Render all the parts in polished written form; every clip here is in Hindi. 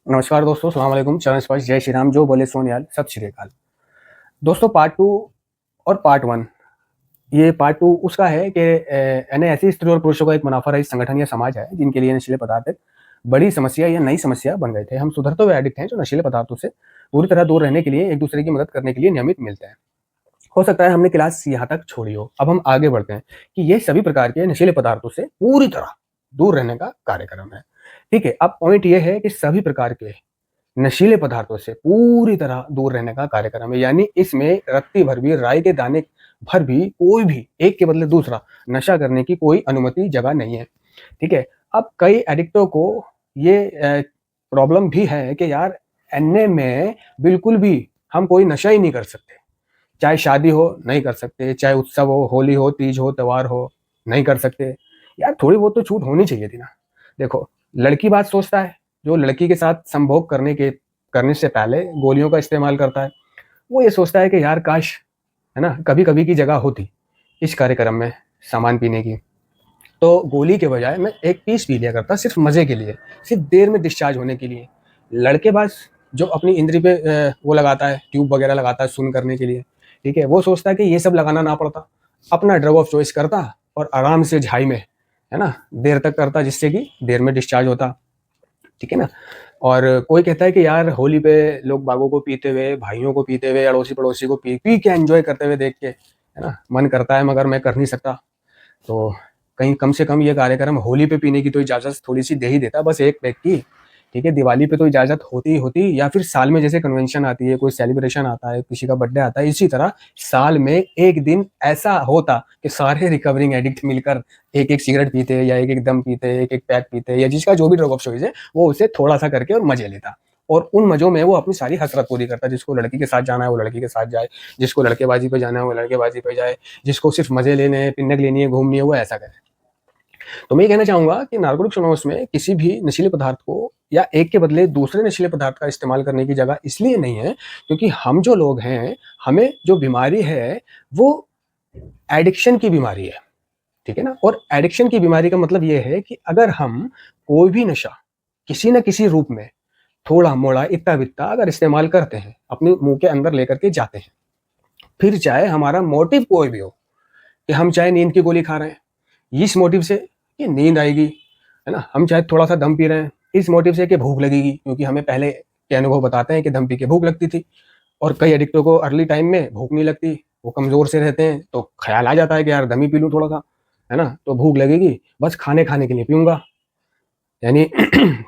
नमस्कार दोस्तों, सलाम वालेकुम, चरण स्पर्श, जय श्री राम, जो बोले सोनियाल, सत श्री अकाल। दोस्तों, पार्ट टू और पार्ट वन। ये पार्ट टू उसका है कि यानी ऐसी स्त्री और पुरुषों का एक मुनाफा रहित संगठन या समाज है जिनके लिए नशीले पदार्थ एक बड़ी समस्या या नई समस्या बन गए थे। हम सुधरते हुए एडिक्ट हैं जो नशीले पदार्थों से पूरी तरह दूर रहने के लिए एक दूसरे की मदद करने के लिए नियमित मिलते हैं। हो सकता है हमने क्लास यहाँ तक छोड़ी हो। अब हम आगे बढ़ते हैं कि ये सभी प्रकार के नशीले पदार्थों से पूरी तरह दूर रहने का कार्यक्रम है। ठीक है, अब पॉइंट ये है कि सभी प्रकार के नशीले पदार्थों से पूरी तरह दूर रहने का कार्यक्रम है, यानी इसमें रत्ती भर भी, राई के दाने भर भी, कोई भी एक के बदले दूसरा नशा करने की कोई अनुमति जगह नहीं है। ठीक है, अब कई एडिक्टों को ये प्रॉब्लम भी है कि यार एनए में बिल्कुल भी हम कोई नशा ही नहीं कर सकते। चाहे शादी हो नहीं कर सकते, चाहे उत्सव हो, होली हो, तीज हो, त्योहार हो, नहीं कर सकते। यार थोड़ी बहुत तो छूट होनी चाहिए थी ना। देखो, लड़की बात सोचता है, जो लड़की के साथ संभोग करने से पहले गोलियों का इस्तेमाल करता है, वो ये सोचता है कि यार काश, है ना, कभी कभी की जगह होती इस कार्यक्रम में सामान पीने की, तो गोली के बजाय मैं एक पीस पी लिया करता, सिर्फ मजे के लिए, सिर्फ देर में डिस्चार्ज होने के लिए। लड़के पास जो अपनी इंद्री पे वो लगाता है, ट्यूब वगैरह लगाता है सुन करने के लिए, ठीक है, वो सोचता है कि ये सब लगाना ना पड़ता, अपना ड्रग ऑफ चॉइस करता और आराम से झाई में, है ना, देर तक करता, जिससे कि देर में डिस्चार्ज होता। ठीक है ना। और कोई कहता है कि यार होली पे लोग बागों को पीते हुए, भाइयों को पीते हुए, अड़ोसी पड़ोसी को पी पी के एंजॉय करते हुए देख के, है ना, मन करता है मगर मैं कर नहीं सकता। तो कहीं कम से कम ये कार्यक्रम होली पे पीने की तो इजाजत थोड़ी सी दे ही देता, बस एक पैक की। ठीक है, दिवाली पे तो इजाजत होती ही होती, या फिर साल में जैसे कन्वेंशन आती है, कोई सेलिब्रेशन आता है, किसी का बर्थडे आता है, इसी तरह साल में एक दिन ऐसा होता कि सारे रिकवरिंग एडिक्ट मिलकर एक एक सिगरेट पीते, या एक एक दम पीते, एक एक पैक पीते, या जिसका जो भी ड्रग ऑफ चॉइस है वो उसे थोड़ा सा करके और मजे लेता। और उन मजों में वो अपनी सारी हसरत पूरी करता। जिसको लड़की के साथ जाना है वो लड़की के साथ जाए, जिसको लड़केबाजी पे जाना है वो लड़केबाजी पे जाए, जिसको सिर्फ मजे लेने हैं, पिन्नक लेनी है, घूमनी है, वो ऐसा करे। तो मैं ये कहना चाहूंगा कि नार्कोटिक्स अनोनिमस में किसी भी नशीले पदार्थ को या एक के बदले दूसरे नशीले पदार्थ का इस्तेमाल करने की जगह इसलिए नहीं है क्योंकि हम जो लोग हैं, हमें जो बीमारी है वो एडिक्शन की बीमारी है। ठीक है ना। और एडिक्शन की बीमारी का मतलब ये है कि अगर हम कोई भी नशा किसी न किसी रूप में थोड़ा मोड़ा इतना बित्ता अगर इस्तेमाल करते हैं, अपने मुंह के अंदर लेकर के जाते हैं, फिर चाहे हमारा मोटिव कोई भी हो, कि हम चाहे नींद की गोली खा रहे हैं इस मोटिव से कि नींद आएगी, है ना, हम चाहे थोड़ा सा दम पी रहे हैं इस मोटिव से कि भूख लगेगी, क्योंकि हमें पहले के अनुभव बताते हैं कि दम पी के भूख लगती थी। और कई एडिक्टों को अर्ली टाइम में भूख नहीं लगती, वो कमजोर से रहते हैं, तो ख्याल आ जाता है कि यार दम ही पी लूँ थोड़ा सा, है ना, तो भूख लगेगी, बस खाने खाने के लिए पीऊंगा, यानी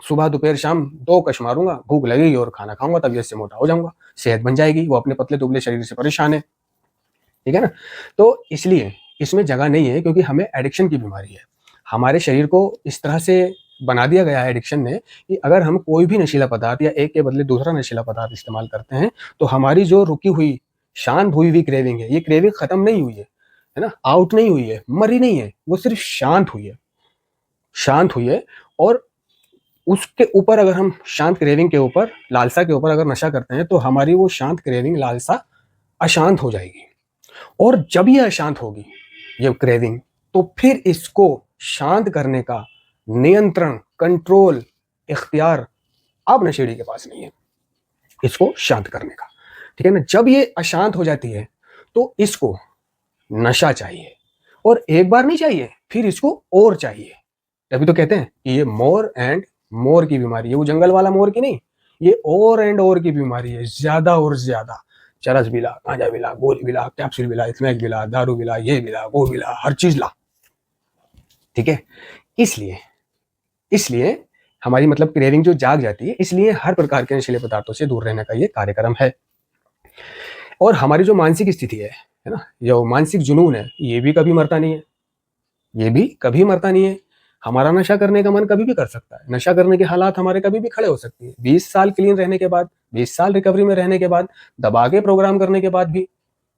सुबह दोपहर शाम 2 कश मारूंगा, भूख लगेगी और खाना खाऊंगा, तबीयत से मोटा हो जाऊंगा, सेहत बन जाएगी। वो अपने पतले दुबले शरीर से परेशान है। ठीक है ना। तो इसलिए इसमें जगह नहीं है, क्योंकि हमें एडिक्शन की बीमारी है। हमारे शरीर को इस तरह से बना दिया गया है एडिक्शन ने कि अगर हम कोई भी नशीला पदार्थ या एक के बदले दूसरा नशीला पदार्थ इस्तेमाल करते हैं, तो हमारी जो रुकी हुई, शांत हुई हुई क्रेविंग है, ये क्रेविंग खत्म नहीं हुई है ना, आउट नहीं हुई है, मरी नहीं है, वो सिर्फ शांत हुई है, शांत हुई है। और उसके ऊपर अगर हम शांत क्रेविंग के ऊपर, लालसा के ऊपर अगर नशा करते हैं, तो हमारी वो शांत क्रेविंग, लालसा अशांत हो जाएगी। और जब ये अशांत होगी, ये क्रेविंग, तो फिर इसको शांत करने का नियंत्रण, कंट्रोल, इख्तियार अब नशेड़ी के पास नहीं है, इसको शांत करने का। ठीक है ना। जब ये अशांत हो जाती है तो इसको नशा चाहिए, और एक बार नहीं चाहिए, फिर इसको और चाहिए। तभी तो कहते हैं कि ये मोर एंड मोर की बीमारी है, वो जंगल वाला मोर की नहीं, ये और एंड और की बीमारी है, ज्यादा और ज्यादा। चरस भी ला, गांजा भी ला, गोली भी ला, कैप्सूल भी ला, स्मैक भी ला, दारू भी ला, ये भी ला, वो भी ला, हर चीज ला। ठीक है। इसलिए इसलिए हमारी मतलब क्रेविंग जो जाग जाती है, इसलिए हर प्रकार के नशीले पदार्थों से दूर रहने का ये कार्यक्रम है। और हमारी जो मानसिक स्थिति है ना, जो मानसिक जुनून है, ये भी कभी मरता नहीं है, ये भी कभी मरता नहीं है। हमारा नशा करने का मन कभी भी कर सकता है, नशा करने के हालात हमारे कभी भी खड़े हो सकती है। 20 साल क्लीन रहने के बाद, 20 साल रिकवरी में रहने के बाद, दबा के प्रोग्राम करने के बाद भी,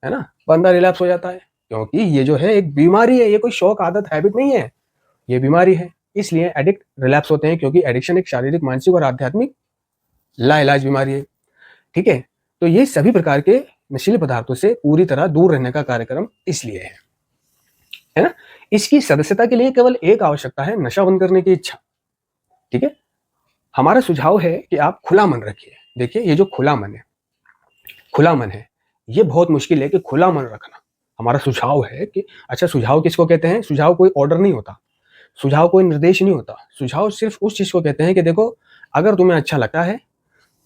है ना, बंदा रिलैप्स हो जाता है। क्योंकि ये जो है एक बीमारी है, ये कोई शौक, आदत, हैबिट नहीं है, ये बीमारी है। इसलिए एडिक्ट रिलैप्स होते हैं, क्योंकि एडिक्शन एक शारीरिक, मानसिक और आध्यात्मिक लाइलाज बीमारी है। ठीक है। तो ये सभी प्रकार के नशीले पदार्थों से पूरी तरह दूर रहने का कार्यक्रम इसलिए है ना। इसकी सदस्यता के लिए केवल एक आवश्यकता है, नशा बंद करने की इच्छा। ठीक है। हमारा सुझाव है कि आप खुला मन रखिए। देखिए ये जो खुला मन है, ये बहुत मुश्किल है कि खुला मन रखना। हमारा सुझाव है कि अच्छा, सुझाव किसको कहते हैं? सुझाव कोई ऑर्डर नहीं होता, सुझाव कोई निर्देश नहीं होता। सुझाव सिर्फ़ उस चीज़ को कहते हैं कि देखो, अगर तुम्हें अच्छा लगता है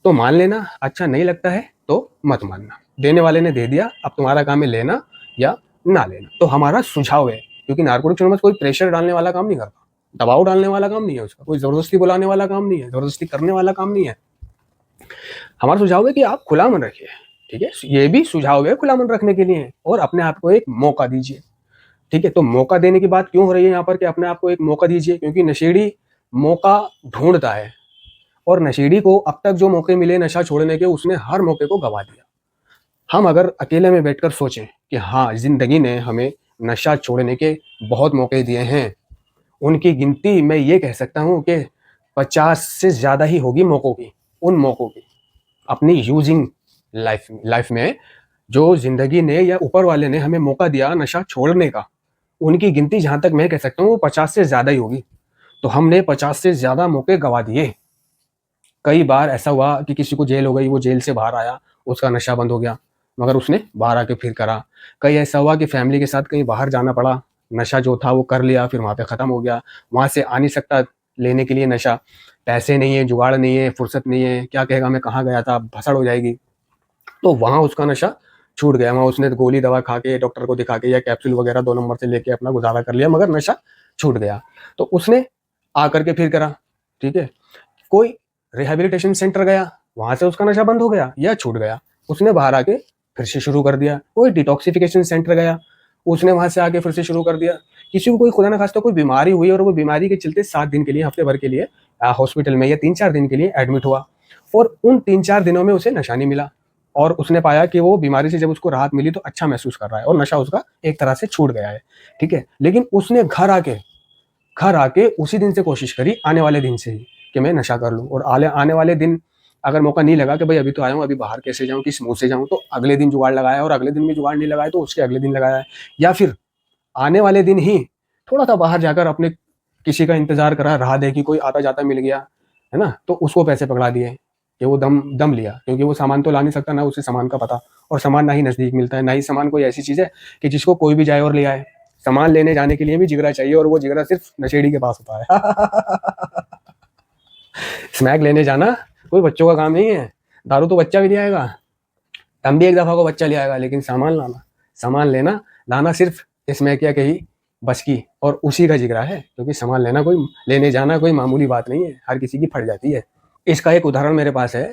तो मान लेना, अच्छा नहीं लगता है तो मत मानना। देने वाले ने दे दिया, अब तुम्हारा काम है लेना या ना लेना। तो हमारा सुझाव है, क्योंकि नारकोटिक्स एनोनिमस कोई प्रेशर डालने वाला काम नहीं करता, दबाव डालने वाला काम नहीं है उसका, कोई ज़बरदस्ती बुलाने वाला काम नहीं है, ज़बरदस्ती करने वाला काम नहीं है। हमारा सुझाव है कि आप खुला मन रखिए, ठीक है? ये भी सुझाव है खुला मन रखने के लिए, और अपने आप को एक मौका दीजिए, ठीक है? तो मौका देने की बात क्यों हो रही है यहाँ पर कि अपने आप को एक मौका दीजिए? क्योंकि नशेड़ी मौका ढूँढता है, और नशेड़ी को अब तक जो मौके मिले नशा छोड़ने के, उसने हर मौके को गँवा दिया। हम अगर अकेले में बैठकर सोचें कि हाँ, ज़िंदगी ने हमें नशा छोड़ने के बहुत मौके दिए हैं, उनकी गिनती मैं ये कह सकता हूँ कि 50 से ज़्यादा ही होगी मौकों की, उन मौकों की। अपनी यूजिंग लाइफ में जो ज़िंदगी ने या ऊपर वाले ने हमें मौका दिया नशा छोड़ने का, उनकी गिनती जहाँ तक मैं कह सकता हूँ वो 50 से ज़्यादा ही होगी। तो हमने 50 से ज़्यादा मौके गँवा दिए। कई बार ऐसा हुआ कि किसी को जेल हो गई, वो जेल से बाहर आया, उसका नशा बंद हो गया, मगर उसने बाहर आके फिर करा। कहीं ऐसा हुआ कि फैमिली के साथ कहीं बाहर जाना पड़ा, नशा जो था वो कर लिया, फिर वहाँ पे ख़त्म हो गया। वहाँ से आ नहीं सकता लेने के लिए नशा, पैसे नहीं है, जुगाड़ नहीं है, फुर्सत नहीं है, क्या कहेगा मैं कहाँ गया था, भसड़ हो जाएगी। तो वहाँ उसका नशा छूट गया, वहाँ उसने गोली दवा खा के, डॉक्टर को दिखा के या कैप्सूल वगैरह 2 नंबर से लेके अपना गुज़ारा कर लिया, मगर नशा छूट गया। तो उसने आकर के फिर करा, ठीक है? कोई रिहैबिलिटेशन सेंटर गया, वहाँ से उसका नशा बंद हो गया या छूट गया, उसने बाहर आके फिर से शुरू कर दिया। कोई डिटॉक्सिफिकेशन सेंटर गया, उसने वहाँ से आके फिर से शुरू कर दिया। किसी को कोई खुदा ना खास्ता कोई बीमारी हुई और वो बीमारी के चलते 7 दिन के लिए, हफ्ते भर के लिए हॉस्पिटल में या 3-4 दिन के लिए एडमिट हुआ, और उन 3-4 दिनों में उसे नशा नहीं मिला, और उसने पाया कि वो बीमारी से जब उसको राहत मिली तो अच्छा महसूस कर रहा है और नशा उसका एक तरह से छूट गया है, ठीक है? लेकिन उसने घर आके उसी दिन से कोशिश करी, आने वाले दिन से ही, कि मैं नशा कर लूँ, और आने वाले दिन अगर मौका नहीं लगा कि भाई अभी तो आया हूँ, अभी बाहर कैसे जाऊँ, किस मुँह से जाऊँ, तो अगले दिन जुगाड़ लगाया, और अगले दिन भी जुगाड़ नहीं लगाया तो उसके अगले दिन लगाया है। या फिर आने वाले दिन ही थोड़ा-सा बाहर जाकर अपने किसी का इंतज़ार करा, राह देखी, कोई आता-जाता मिल गया, है ना? तो उसको पैसे पकड़ा दिए कि वो दम दम लिया, क्योंकि वो सामान तो ला नहीं सकता, ना उसे सामान का पता, और सामान ना ही नज़दीक मिलता है, ना ही सामान कोई ऐसी चीज़ है कि जिसको कोई भी जाए और ले आए। सामान लेने जाने के लिए भी जिगरा चाहिए, और वो जिगरा सिर्फ़ नशेड़ी के पास होता है। स्मैक लेने जाना कोई बच्चों का काम नहीं है, दारू तो बच्चा भी ले आएगा, हम भी एक दफ़ा को बच्चा ले आएगा, लेकिन सामान लाना सिर्फ़ स्मैक या कहीं बस की और उसी का जिगरा है, क्योंकि सामान लेने जाना कोई मामूली बात नहीं है, हर किसी की फट जाती है। इसका एक उदाहरण मेरे पास है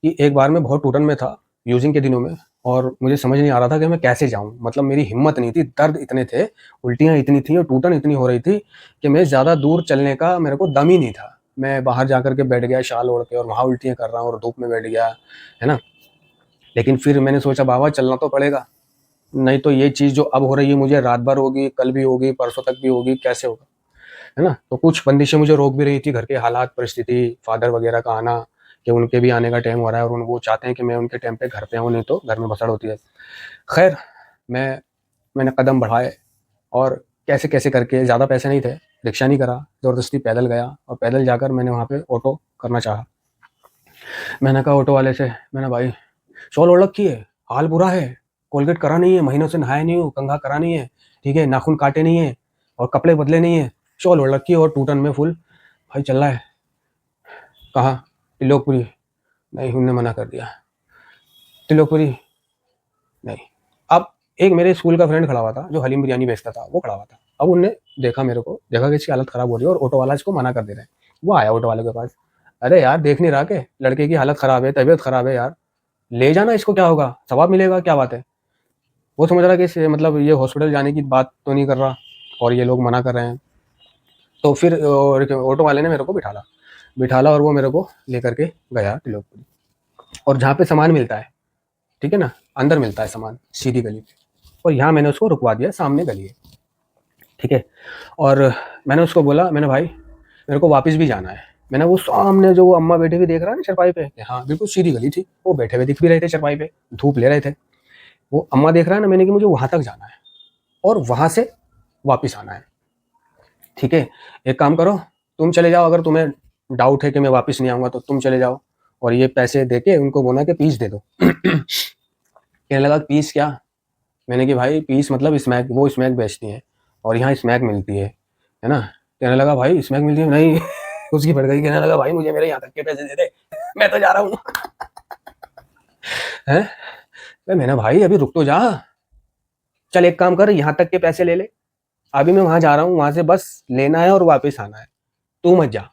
कि एक बार मैं बहुत टूटन में था, यूजिंग के दिनों में, और मुझे समझ नहीं आ रहा था कि मैं कैसे जाऊँ? मतलब मेरी हिम्मत नहीं थी, दर्द इतने थे, उल्टियाँ इतनी थी और टूटन इतनी हो रही थी कि मैं ज़्यादा दूर चलने का मेरे को दम ही नहीं था। मैं बाहर जाकर के बैठ गया शाल ओढ़ के, और वहाँ उल्टियाँ कर रहा हूँ और धूप में बैठ गया, है ना? लेकिन फिर मैंने सोचा बाबा चलना तो पड़ेगा, नहीं तो ये चीज़ जो अब हो रही है मुझे रात भर होगी, कल भी होगी, परसों तक भी होगी, कैसे होगा? है ना? तो कुछ बंदिशें मुझे रोक भी रही थी, घर के हालात, परिस्थिति, फादर वगैरह का आना, कि उनके भी आने का टाइम हो रहा है और वो चाहते हैं कि मैं उनके टाइम पे घर पे आऊँ, नहीं तो घर में भसड़ होती है। खैर, मैंने कदम बढ़ाए, और कैसे-कैसे करके, ज़्यादा पैसे नहीं थे, रिक्शा नहीं करा, ज़बरदस्ती पैदल गया, और पैदल जाकर मैंने वहाँ पे ऑटो करना चाहा। मैंने कहा ऑटो वाले से, मैंने भाई शॉल ओढ़ रखी है, हाल बुरा है, कोलगेट करा नहीं है, महीनों से नहाया नहीं हूँ, कंघा करा नहीं है, ठीक है, नाखून काटे नहीं है और कपड़े बदले नहीं है, शॉल ओढ़ रखी है और टूटन में फुल, भाई चल रहा है, कहाँ? त्रिलोकपुरी। नहीं, उनने मना कर दिया, त्रिलोकपुरी नहीं। अब एक मेरे स्कूल का फ्रेंड खड़ा हुआ था जो हलीम बिरयानी बेचता था, वो खड़ा हुआ था। अब उनने देखा मेरे को, देखा कि इसकी हालत खराब हो रही है और ऑटो वाला इसको मना कर दे रहा है। वो आया ऑटो वाले के पास, अरे यार देख नहीं रहा के लड़के की हालत खराब है, तबीयत खराब है यार, ले जाना, इसको क्या होगा, सवाब मिलेगा, क्या बात है? वो समझ रहा कि मतलब ये हॉस्पिटल जाने की बात तो नहीं कर रहा, और ये लोग मना कर रहे हैं। तो फिर ऑटो वाले ने मेरे को बिठाला और वो मेरे को लेकर के गया त्रिलोकपुरी, और जहाँ पे सामान मिलता है, ठीक है ना, अंदर मिलता है सामान सीधी गली पे, और यहाँ मैंने उसको रुकवा दिया, सामने गली है, ठीक है। और मैंने उसको बोला, मैंने भाई मेरे को वापस भी जाना है। मैंने वो सामने जो वो अम्मा बैठे हुए देख रहा है ना चरपाई पे, हाँ बिल्कुल सीधी गली थी, वो बैठे हुए दिख भी रहे थे चरपाई पे, धूप ले रहे थे, वो अम्मा देख रहा है ना, मैंने कि मुझे वहाँ तक जाना है और वहाँ से वापस आना है, ठीक है। एक काम करो, तुम चले जाओ, अगर तुम्हें डाउट है कि मैं वापस नहीं आऊँगा तो तुम चले जाओ और ये पैसे दे के उनको बोला कि पीस दे दो। कहने लगा पीस क्या? मैंने कि भाई पीस मतलब स्मैक, वो स्मैक बेचती हैं और यहाँ स्मैक मिलती है ना? कहने लगा भाई स्मैक मिलती है? नहीं। उसकी फट गई, कहने लगा भाई मुझे मेरे यहाँ तक के पैसे दे दे, मैं तो जा रहा हूँ। हैं? मैंने भाई अभी रुक तो जा, चल एक काम कर, यहाँ तक के पैसे ले ले, अभी मैं वहां जा रहा हूँ, वहां से बस लेना है और वापस आना है, तू मत जा।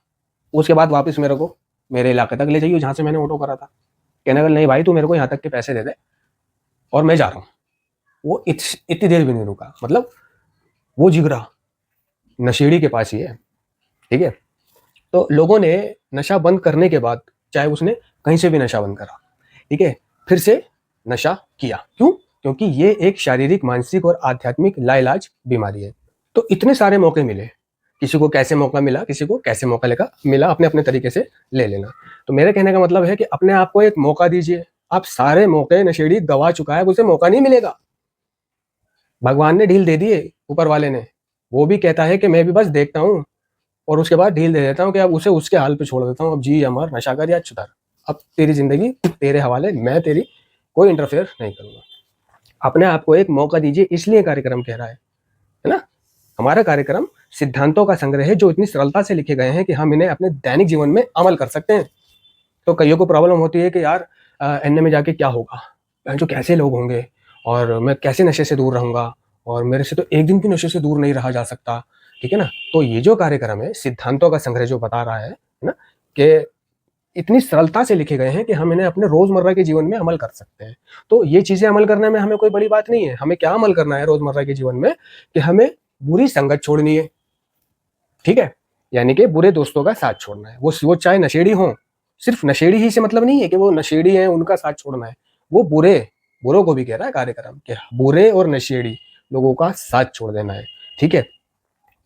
उसके बाद वापस मेरे को मेरे इलाके तक ले जाइए जहां से मैंने ऑटो करा था। कहने लगा नहीं भाई तू मेरे को यहाँ तक के पैसे दे दे और मैं जा रहा हूँ। वो इतनी देर भी नहीं रुका, मतलब वो जिगरा नशेड़ी के पास ही है, ठीक है। तो लोगों ने नशा बंद करने के बाद, चाहे उसने कहीं से भी नशा बंद करा, ठीक है, फिर से नशा किया। क्यों? क्योंकि ये एक शारीरिक, मानसिक और आध्यात्मिक लाइलाज बीमारी है। तो इतने सारे मौके मिले, किसी को कैसे मौका मिला, किसी को कैसे मौका लेगा मिला, अपने अपने तरीके से ले लेना। तो मेरे कहने का मतलब है कि अपने आप को एक मौका दीजिए। आप सारे मौके नशेड़ी गवा चुका है, उसे मौका नहीं मिलेगा। भगवान ने ढील दे दिए, ऊपर वाले ने। वो भी कहता है कि मैं भी बस देखता हूँ और उसके बाद ढील दे देता हूँ कि अब उसे उसके हाल पे छोड़ देता हूँ, अब जी अमर, नशा कर या छुतर, अब तेरी जिंदगी तेरे हवाले, मैं तेरी कोई इंटरफेयर नहीं करूंगा। अपने आप को एक मौका दीजिए, इसलिए कार्यक्रम कह रहा है ना। हमारा कार्यक्रम सिद्धांतों का संग्रह है जो इतनी सरलता से लिखे गए हैं कि हम इन्हें अपने दैनिक जीवन में अमल कर सकते हैं। तो कईयों को प्रॉब्लम होती है कि यार एनए में जाके क्या होगा, जो कैसे लोग होंगे और मैं कैसे नशे से दूर रहूंगा, और मेरे से तो एक दिन भी नशे से दूर नहीं रहा जा सकता, ठीक है ना। तो ये जो कार्यक्रम है सिद्धांतों का संग्रह जो बता रहा है ना, कि इतनी सरलता से लिखे गए हैं कि हम इन्हें अपने रोजमर्रा के जीवन में अमल कर सकते हैं। तो ये चीजें अमल करने में हमें कोई बड़ी बात नहीं है। हमें क्या अमल करना है रोजमर्रा के जीवन में, कि हमें बुरी संगत छोड़नी है, ठीक है, यानी कि बुरे दोस्तों का साथ छोड़ना है। वो चाहे नशेड़ी हो, सिर्फ नशेड़ी ही से मतलब नहीं है कि वो नशेड़ी है उनका साथ छोड़ना है, वो बुरों को भी कह रहा है कार्यक्रम कि बुरे और नशेड़ी लोगों का साथ छोड़ देना है, ठीक है।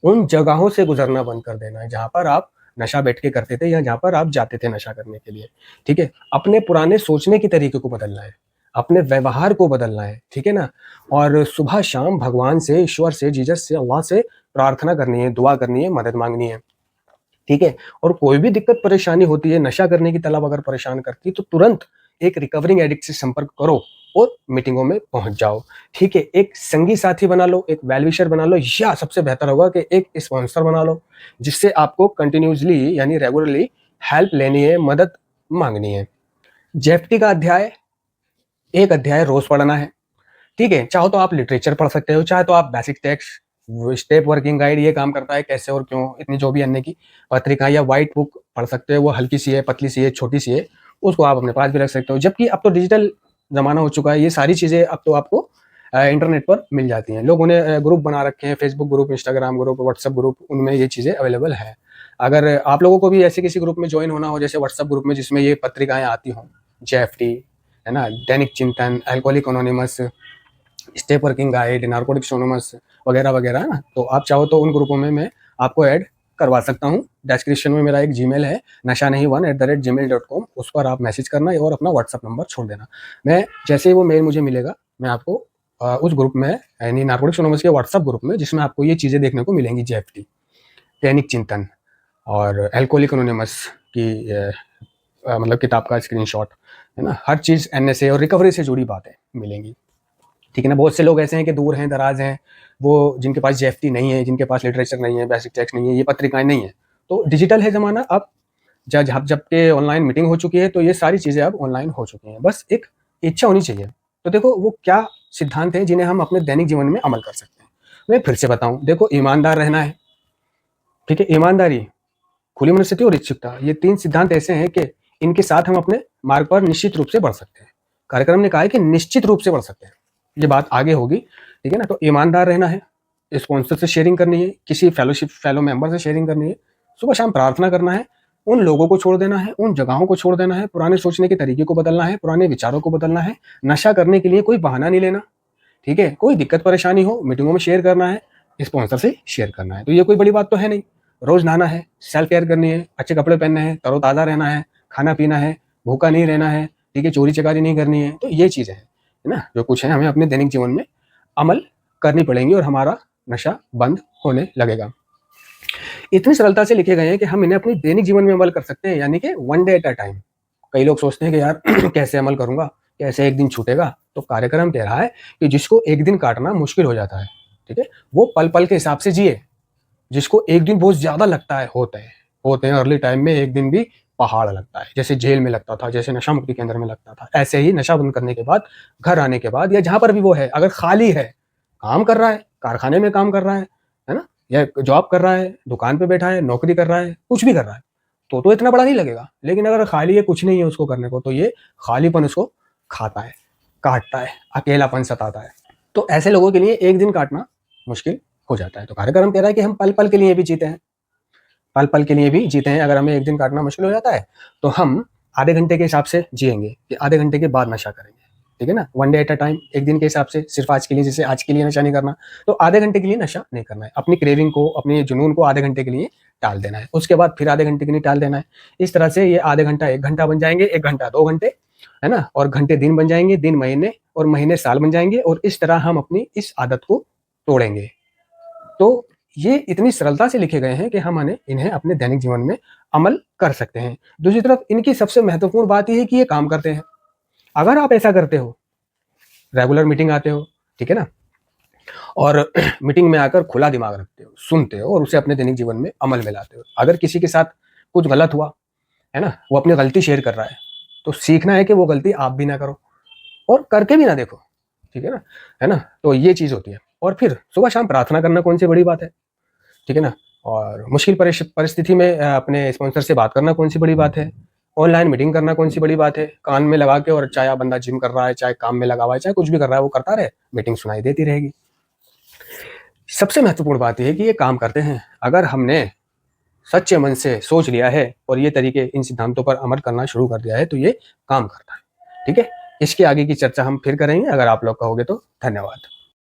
उन जगहों से गुजरना बंद कर देना है जहां पर आप नशा बैठ के करते थे या जहां पर आप जाते थे नशा करने के लिए, ठीक है। अपने पुराने सोचने के तरीके को बदलना है, अपने व्यवहार को बदलना है, ठीक है ना। और सुबह शाम भगवान से, ईश्वर से, जीसस से, अल्लाह से प्रार्थना करनी है, दुआ करनी है, मदद मांगनी है, ठीक है। और कोई भी दिक्कत परेशानी होती है, नशा करने की तलब अगर परेशान करती है, तो तुरंत एक रिकवरिंग एडिक्ट से संपर्क करो और मीटिंगों में पहुंच जाओ, ठीक है। एक संगी साथी बना लो, एक वेलविशर बना लो, या सबसे बेहतर होगा कि एक स्पॉन्सर बना लो जिससे आपको कंटिन्यूसली यानी रेगुलरली हेल्प लेनी है, मदद मांगनी है। जेएफटी का अध्याय, एक अध्याय रोज पढ़ना है, ठीक है। चाहो तो आप लिटरेचर पढ़ सकते हो, चाहे तो आप basic text, step working guide, ये काम करता है कैसे और क्यों, इतनी जो भी अन्य की पत्रिका या व्हाइट बुक पढ़ सकते हो। वो हल्की सी है, पतली सी है, छोटी सी है, उसको आप अपने पास भी रख सकते हो। जबकि अब तो डिजिटल जमाना हो चुका है, ये सारी चीजें अब तो आपको इंटरनेट पर मिल जाती हैं। लोगों ने ग्रुप बना रखे हैं, Facebook group, Instagram group, WhatsApp group, उनमें ये चीजें अवेलेबल है। अगर आप लोगों को भी ऐसे किसी ग्रुप में ज्वाइन होना हो, जैसे व्हाट्सएप ग्रुप में जिसमें ये पत्रिकाएं आती हों, जेएफटी है ना, दैनिक चिंतन, alcoholic anonymous, step working guide, narcotics anonymous वगैरह वगैरह, है ना, तो आप चाहो तो उन ग्रुपों में मैं आपको ऐड करवा सकता हूँ। डिस्क्रिप्शन में मेरा एक जीमेल है, nashanahi1@gmail.com, उस पर आप मैसेज करना और अपना व्हाट्सअप नंबर छोड़ देना। मैं जैसे ही वो मेल मुझे मिलेगा, मैं आपको उस ग्रुप में, यानी नार्कोटिक्स एनोनिमस के व्हाट्सअप ग्रुप में, जिसमें आपको ये चीज़ें देखने को मिलेंगी, जेएफटी, दैनिक चिंतन और अल्कोहलिक एनोनिमस की मतलब किताब का स्क्रीनशॉट, है ना, हर चीज़ एनएसए और रिकवरी से जुड़ी बातें मिलेंगी, ठीक है ना। बहुत से लोग ऐसे हैं कि दूर हैं, दराज हैं, वो जिनके पास जेएफटी नहीं है, जिनके पास लिटरेचर नहीं है, बेसिक टेक्स्ट नहीं है, ये पत्रिकाएं नहीं है। तो डिजिटल है ज़माना, अब जब के ऑनलाइन मीटिंग हो चुकी है, तो ये सारी चीज़ें अब ऑनलाइन हो चुकी हैं। बस एक इच्छा होनी चाहिए। तो देखो वो क्या सिद्धांत हैं जिन्हें हम अपने दैनिक जीवन में अमल कर सकते हैं। मैं फिर से बताऊं, देखो ईमानदार रहना है, ठीक है, ईमानदारी, खुली मनस्थिति और इच्छुकता, ये 3 सिद्धांत ऐसे हैं कि इनके साथ हम अपने मार्ग पर निश्चित रूप से बढ़ सकते हैं। कार्यक्रम ने कहा है कि निश्चित रूप से बढ़ सकते हैं, ये बात आगे होगी, ठीक है ना। तो ईमानदार रहना है, स्पॉन्सर से शेयरिंग करनी है, किसी फेलो मेंबर से शेयरिंग करनी है, सुबह शाम प्रार्थना करना है, उन लोगों को छोड़ देना है, उन जगहों को छोड़ देना है, पुराने सोचने के तरीके को बदलना है, पुराने विचारों को बदलना है, नशा करने के लिए कोई बहाना नहीं लेना, ठीक है। कोई दिक्कत परेशानी हो, मीटिंगों में शेयर करना है, स्पॉन्सर से शेयर करना है। तो ये कोई बड़ी बात तो है नहीं। रोज नहाना है, सेल्फ केयर करनी है, अच्छे कपड़े पहनने हैं, तरोताज़ा रहना है, खाना पीना है, भूखा नहीं रहना है, ठीक है, चोरी चकारी नहीं करनी है। तो ये चीज़ें हैं, है ना, जो कुछ है हमें अपने दैनिक जीवन में अमल करनी पड़ेंगी और हमारा नशा बंद होने लगेगा। इतनी सरलता से लिखे गए हैं कि हम इन्हें अपनी दैनिक जीवन में अमल कर सकते हैं, यानी कि one day at a time. कई लोग सोचते हैं कि यार कैसे अमल करूंगा, कैसे एक दिन छूटेगा। तो कार्यक्रम कह रहा है कि जिसको एक दिन काटना मुश्किल हो जाता है, ठीक है, वो पल पल के हिसाब से जिए। जिसको एक दिन बहुत ज्यादा लगता है, होते हैं अर्ली टाइम में एक दिन भी पहाड़ लगता है, जैसे जेल में लगता था, जैसे नशा मुक्ति केंद्र में लगता था। ऐसे ही नशा बंद करने के बाद, घर आने के बाद, या जहां पर भी वो है, अगर खाली है, काम कर रहा है, कारखाने में काम कर रहा है ना, या जॉब कर रहा है, दुकान पे बैठा है, नौकरी कर रहा है, कुछ भी कर रहा है, तो इतना बड़ा नहीं लगेगा। लेकिन अगर खाली है, कुछ नहीं है उसको करने को, तो ये खालीपन उसको खाता है, काटता है, अकेलापन सताता है। तो ऐसे लोगों के लिए एक दिन काटना मुश्किल हो जाता है। तो कार्यक्रम कह रहा है कि हम पल पल के लिए भी जीते हैं, पल पल के लिए भी जीते हैं। अगर हमें एक दिन काटना मुश्किल हो जाता है, तो हम आधे घंटे के हिसाब से जिएंगे कि आधे घंटे के बाद नशा करेंगे, ठीक है ना, one day at a time, एक दिन के हिसाब से, सिर्फ आज के लिए, जैसे आज के लिए नशा नहीं करना, तो आधे घंटे के लिए नशा नहीं करना है। अपनी क्रेविंग को, अपने जुनून को आधे घंटे के लिए टाल देना है, उसके बाद फिर आधे घंटे के लिए टाल देना है। इस तरह से ये आधे घंटा 1 घंटा बन जाएंगे, 1 घंटा 2 घंटे, है ना, और घंटे दिन बन जाएंगे, दिन महीने, और महीने साल बन जाएंगे, और इस तरह हम अपनी इस आदत को तोड़ेंगे। तो ये इतनी सरलता से लिखे गए हैं कि हम इन्हें अपने दैनिक जीवन में अमल कर सकते हैं। दूसरी तरफ इनकी सबसे महत्वपूर्ण बात यह है कि ये काम करते हैं। अगर आप ऐसा करते हो, रेगुलर मीटिंग आते हो, ठीक है ना, और मीटिंग में आकर खुला दिमाग रखते हो, सुनते हो, और उसे अपने दैनिक जीवन में अमल में लाते हो। अगर किसी के साथ कुछ गलत हुआ है ना, वो अपनी गलती शेयर कर रहा है, तो सीखना है कि वो गलती आप भी ना करो, और करके भी ना देखो, ठीक है ना। तो ये चीज होती है। और फिर सुबह शाम प्रार्थना करना कौन सी बड़ी बात है, ठीक है ना। और मुश्किल परिस्थिति में अपने स्पॉन्सर से बात करना कौन सी बड़ी बात है। ऑनलाइन मीटिंग करना कौन सी बड़ी बात है। कान में लगा के, और चाहे बंदा जिम कर रहा है, चाहे काम में लगा हुआ है, चाहे कुछ भी कर रहा है, वो करता रहे, मीटिंग सुनाई देती रहेगी। सबसे महत्वपूर्ण बात यह है कि ये काम करते हैं। अगर हमने सच्चे मन से सोच लिया है और ये तरीके, इन सिद्धांतों पर अमल करना शुरू कर दिया है, तो ये काम करता है, ठीक है। इसके आगे की चर्चा हम फिर करेंगे, अगर आप लोग कहोगे तो। धन्यवाद।